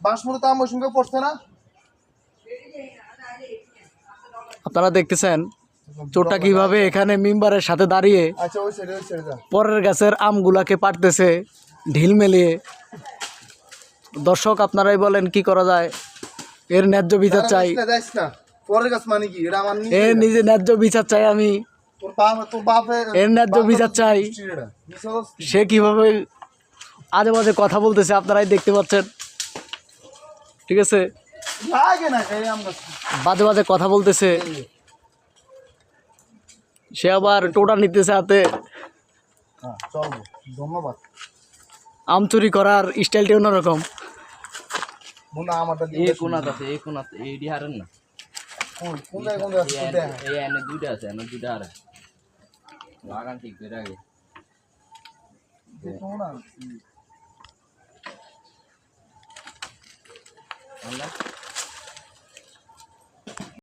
বাসমতি আম ওই সঙ্গে পড়ছে না। আপনারা দেখতেছেন চোরটা কিভাবে এখানে মেম্বারের সাথে দাঁড়িয়ে আচ্ছা ওই সাইডে যা। পরের গাছের আমগুলাকে পাড়তেছে ঢিল মেলিয়ে। দর্শক আপনারাই বলেন কি করা যায়, এর ন্যায্য বিচার চাই। যাইস না পরের গাছ মানে কি, এটা আমার এর নিজে ন্যায্য বিচার চাই আমি, তোর বাপের এর ন্যায্য বিচার চাই। সে কিভাবে আজে বাজে কথা বলতেছে আপনারাই দেখতে পাচ্ছেন, ঠিক আছে? লাগে না এই আম গাছ। বাজে বাজে কথা বলতেছে, সে আবার টোটা নিতেছে হাতে। হ্যাঁ চলবো, ধন্যবাদ। আম চুরি করার স্টাইলটা অন্যরকম। মুন্না আমারটা এই কোনাতে আছে, এই কোনাতে এই ডিহারেন না। কোন জায়গায় এই এনে দুইটা আছে, এনে দুইটা আর লাগান ঠিক করে আগে। দেখো না আল্লাহ